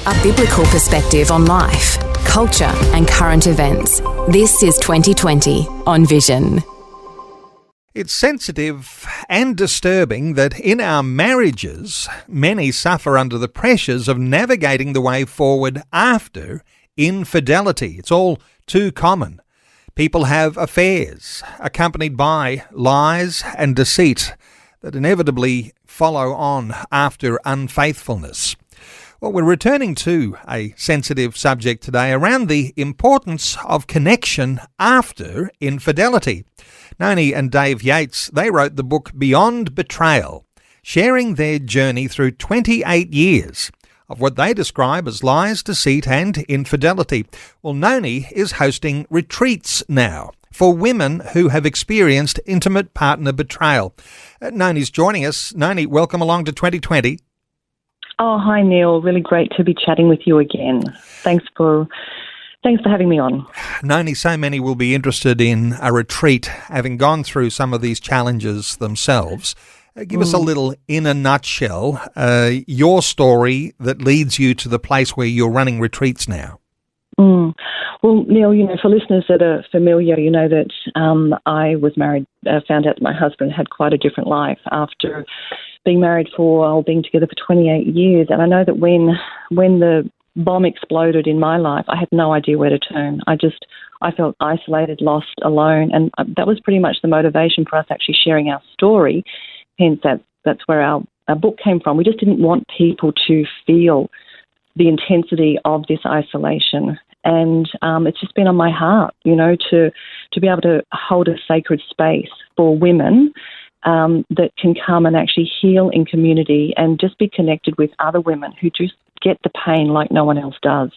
A biblical perspective on life, culture and current events. This is 2020 on Vision. It's sensitive and disturbing that in our marriages, many suffer under the pressures of navigating the way forward after infidelity. It's all too common. People have affairs accompanied by lies and deceit that inevitably follow on after unfaithfulness. Well, we're returning to a sensitive subject today around the importance of connection after infidelity. Noni and Dave Yates, they wrote the book Beyond Betrayal, sharing their journey through 28 years of what they describe as lies, deceit and infidelity. Well, Noni is hosting retreats now for women who have experienced intimate partner betrayal. Noni's joining us. Noni, welcome along to 2020. Oh, hi, Neil. Really great to be chatting with you again. Thanks for having me on. Noni, so many will be interested in a retreat, having gone through some of these challenges themselves. Give us a little, in a nutshell, your story that leads you to the place where you're running retreats now. Well, Neil, for listeners that are familiar, you know that I was married, found out that my husband had quite a different life after being together for 28 years. And I know that when the bomb exploded in my life, I had no idea where to turn. I felt isolated, lost, alone. And that was pretty much the motivation for us actually sharing our story. Hence, that's where our book came from. We just didn't want people to feel the intensity of this isolation. And it's just been on my heart, to be able to hold a sacred space for women that can come and actually heal in community and just be connected with other women who just get the pain like no one else does.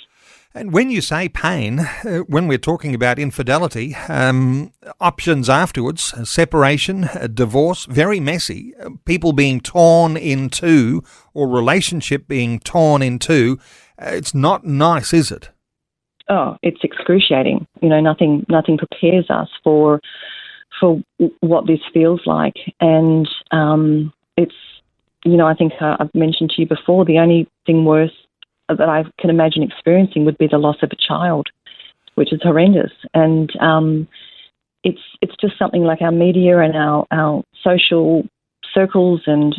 And when you say pain, when we're talking about infidelity, options afterwards, separation, divorce, very messy, people being torn in two or relationship being torn in two, it's not nice, is it? Oh, it's excruciating. Nothing prepares us for what this feels like. And it's, I think I've mentioned to you before, the only thing worse that I can imagine experiencing would be the loss of a child, which is horrendous. And it's just something like our media and our social circles, and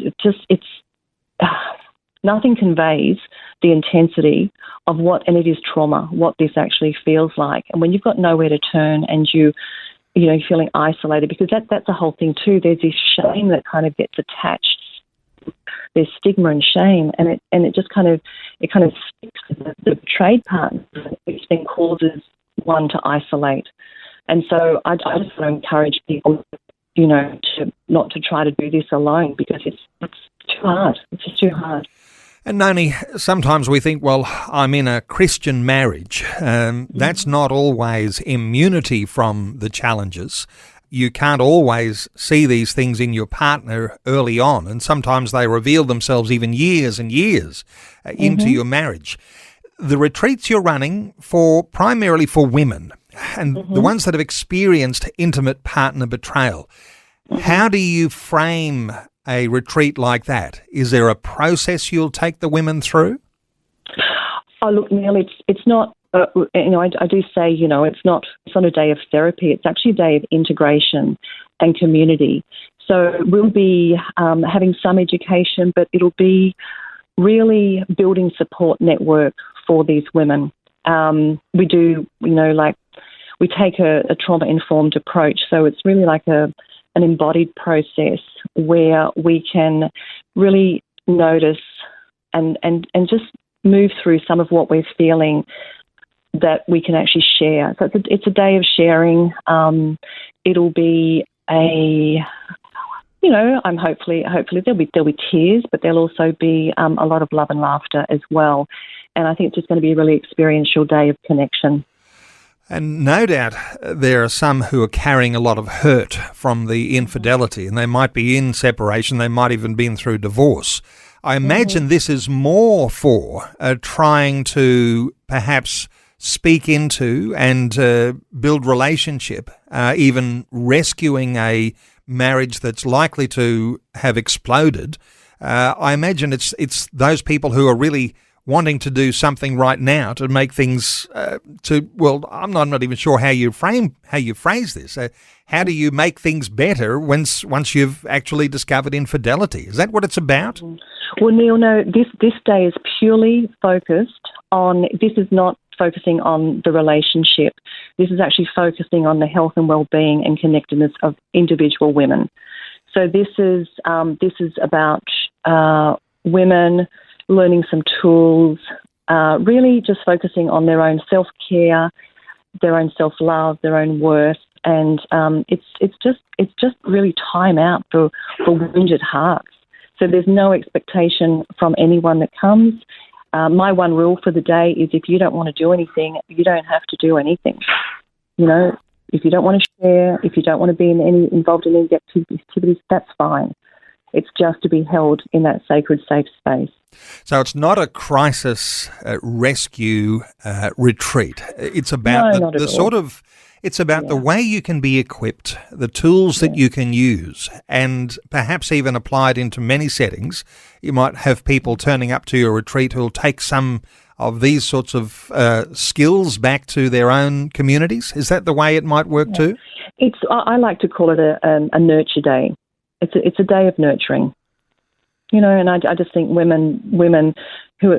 nothing conveys the intensity of and it is trauma, what this actually feels like. And when you've got nowhere to turn and you're feeling isolated, because that's the whole thing too. There's this shame that kind of gets attached. There's stigma and shame, and it just kind of sticks with the betrayed partner, which then causes one to isolate. And so I just want to encourage people, to not to try to do this alone, because it's too hard. It's just too hard. And Noni, sometimes we think, well, I'm in a Christian marriage. That's not always immunity from the challenges. You can't always see these things in your partner early on, and sometimes they reveal themselves even years and years into your marriage. The retreats you're running primarily for women, and the ones that have experienced intimate partner betrayal, how do you frame a retreat like that? Is there a process you'll take the women through? Oh, look, Neil, it's not. I do say, it's not a day of therapy. It's actually a day of integration and community. So we'll be having some education, but it'll be really building support network for these women. We do, we take a trauma-informed approach. So it's really like an embodied process where we can really notice and just move through some of what we're feeling that we can actually share. So it's a day of sharing. It'll be I'm hopefully there'll be tears, but there'll also be a lot of love and laughter as well. And I think it's just going to be a really experiential day of connection. And no doubt there are some who are carrying a lot of hurt from the infidelity, and they might be in separation, they might even been through divorce. I imagine this is more for trying to perhaps speak into and build relationship, even rescuing a marriage that's likely to have exploded. I imagine it's those people who are really wanting to do something right now to make things I'm not even sure how you phrase this. How do you make things better once you've actually discovered infidelity? Is that what it's about? Well, Neil, no, this day is purely focused on, this is not focusing on the relationship. This is actually focusing on the health and well-being and connectedness of individual women. So this is about women learning some tools, really just focusing on their own self-care, their own self-love, their own worth, and it's just really time out for wounded hearts. So there's no expectation from anyone that comes. My one rule for the day is, if you don't want to do anything, you don't have to do anything. You know, if you don't want to share, if you don't want to be involved in any activities, that's fine. It's just to be held in that sacred, safe space. So it's not a crisis rescue retreat. It's about it's about the way you can be equipped, the tools that you can use, and perhaps even applied into many settings. You might have people turning up to your retreat who'll take some of these sorts of skills back to their own communities. Is that the way it might work too? I like to call it a nurture day. It's a day of nurturing, you know. And I just think women who,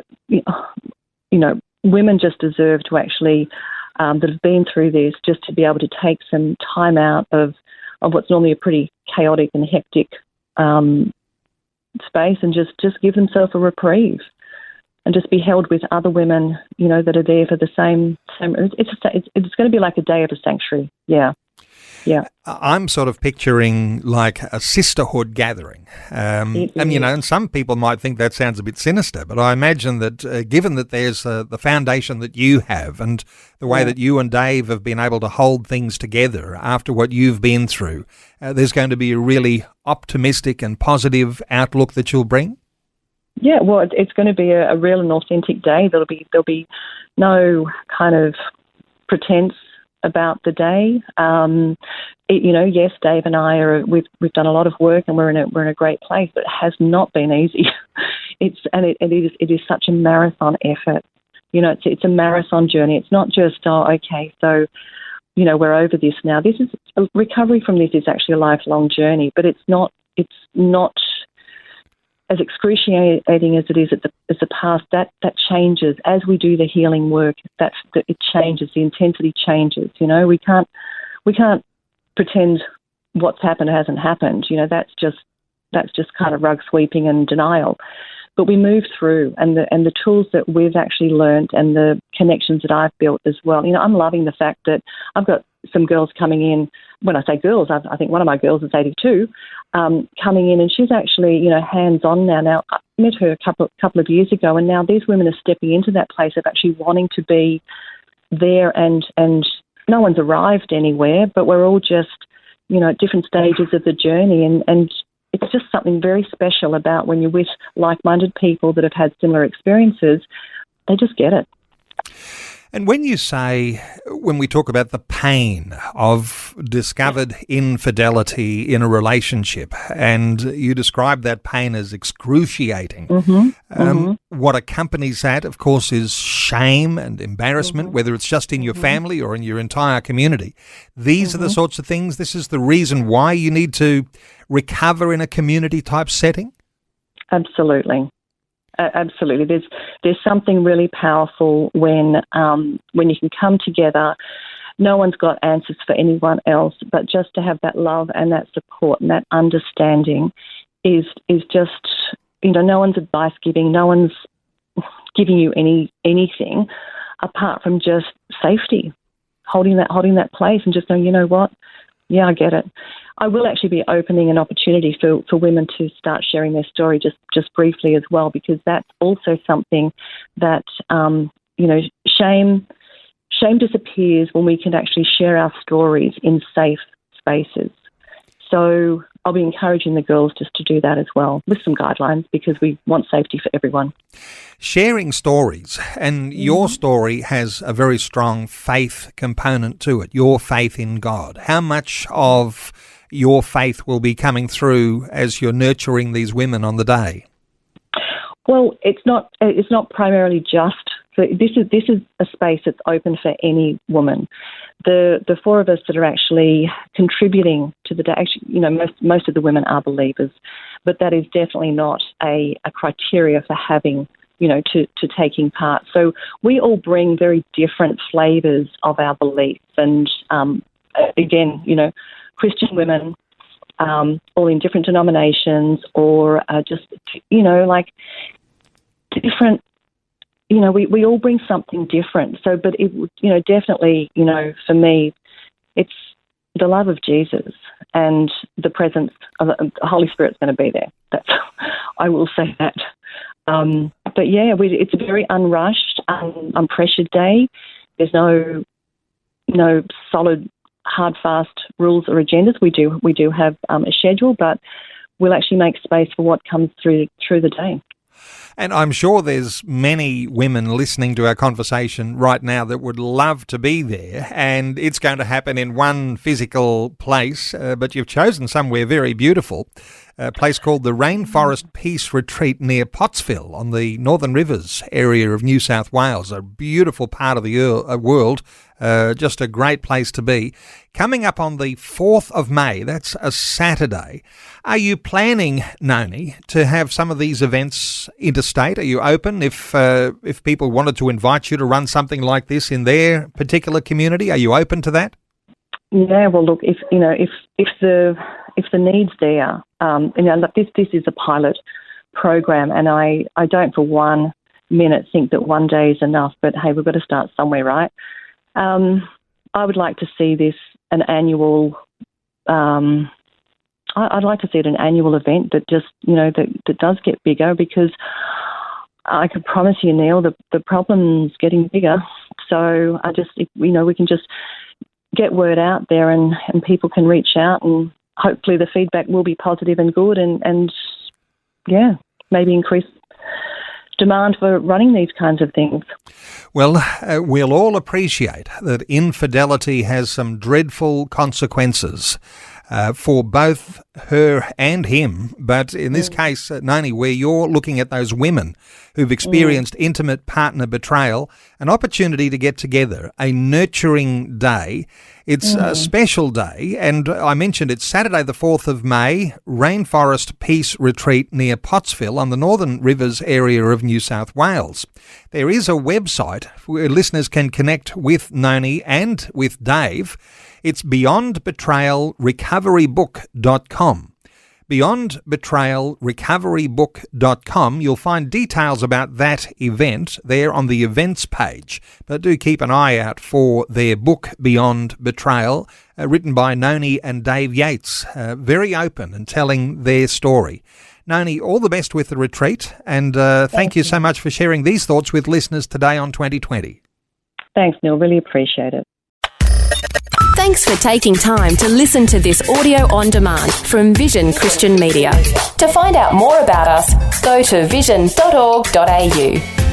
women just deserve to actually that have been through this, just to be able to take some time out of what's normally a pretty chaotic and hectic space, and just give themselves a reprieve, and just be held with other women, you know, that are there for the same. It's going to be like a day of a sanctuary. Yeah. Yeah, I'm sort of picturing like a sisterhood gathering. And some people might think that sounds a bit sinister, but I imagine that given that there's the foundation that you have and the way that you and Dave have been able to hold things together after what you've been through, there's going to be a really optimistic and positive outlook that you'll bring. Yeah, well, it's going to be a real and authentic day. There'll be no kind of pretense about the day. Yes, Dave and I we've done a lot of work, and we're in a great place, but it has not been easy. It is such a marathon effort. You know, it's a marathon journey. It's not just so we're over this now. This is recovery from this is actually a lifelong journey, but it's not as excruciating as it is at the past. That changes as we do the healing work. That it changes. The intensity changes. You know, we can't pretend what's happened hasn't happened. You know, that's just kind of rug sweeping and denial. But we move through, and the tools that we've actually learned, and the connections that I've built as well. You know, I'm loving the fact that I've got some girls coming in. When I say girls, I think one of my girls is 82, coming in, and she's actually, hands-on now. Now, I met her a couple of years ago, and now these women are stepping into that place of actually wanting to be there, and no one's arrived anywhere, but we're all just, at different stages of the journey, and it's just something very special about when you're with like-minded people that have had similar experiences. They just get it. And when we talk about the pain of discovered infidelity in a relationship, and you describe that pain as excruciating, what accompanies that, of course, is shame and embarrassment, whether it's just in your family or in your entire community. These are the sorts of things, this is the reason why you need to recover in a community-type setting? Absolutely. Absolutely. There's something really powerful when you can come together. No one's got answers for anyone else, but just to have that love and that support and that understanding is just, no one's advice giving, no one's giving you anything apart from just safety, holding that place and just going, you know what? Yeah, I get it. I will actually be opening an opportunity for women to start sharing their story just briefly as well, because that's also something that, shame disappears when we can actually share our stories in safe spaces. So I'll be encouraging the girls just to do that as well, with some guidelines, because we want safety for everyone. Sharing stories, and your story has a very strong faith component to it, your faith in God. How much of your faith will be coming through as you're nurturing these women on the day? Well, it's not primarily just. So this is a space that's open for any woman. The four of us that are actually contributing to the day. Actually, most of the women are believers, but that is definitely not a criteria for having, to taking part. So we all bring very different flavours of our beliefs, and again, Christian women, all in different denominations, or just like different. We all bring something different. So, but it, definitely, for me, it's the love of Jesus and the presence of the Holy Spirit's going to be there. I will say that. But yeah, it's a very unrushed, unpressured day. There's no solid, hard, fast rules or agendas. We do have a schedule, but we'll actually make space for what comes through the day. And I'm sure there's many women listening to our conversation right now that would love to be there, and it's going to happen in one physical place, but you've chosen somewhere very beautiful, a place called the Rainforest Peace Retreat near Pottsville on the Northern Rivers area of New South Wales, a beautiful part of the world, just a great place to be. Coming up on the 4th of May, that's a Saturday. Are you planning, Noni, to have some of these events interstate? Are you open if people wanted to invite you to run something like this in their particular community? Are you open to that? Yeah, well, look, if the need's there, this is a pilot program, and I don't for 1 minute think that one day is enough. But hey, we've got to start somewhere, right? I would like to see this an annual. I'd like to see it an annual event that just that does get bigger, because I can promise you, Neil, the problem's getting bigger. So we can just get word out there, and people can reach out, and hopefully the feedback will be positive and good, and yeah, maybe increase demand for running these kinds of things. Well, we'll all appreciate that infidelity has some dreadful consequences for both her and him. But in this case, Noni, where you're looking at those women who've experienced intimate partner betrayal, an opportunity to get together, a nurturing day. It's a special day, and I mentioned it's Saturday the 4th of May, Rainforest Peace Retreat near Pottsville on the Northern Rivers area of New South Wales. There is a website where listeners can connect with Noni and with Dave. It's beyondbetrayalrecoverybook.com. beyondbetrayalrecoverybook.com. You'll find details about that event there on the events page. But do keep an eye out for their book, Beyond Betrayal, written by Noni and Dave Yates, very open and telling their story. Noni, all the best with the retreat, and thank you so much for sharing these thoughts with listeners today on 2020. Thanks, Neil. Really appreciate it. Thanks for taking time to listen to this audio on demand from Vision Christian Media. To find out more about us, go to vision.org.au.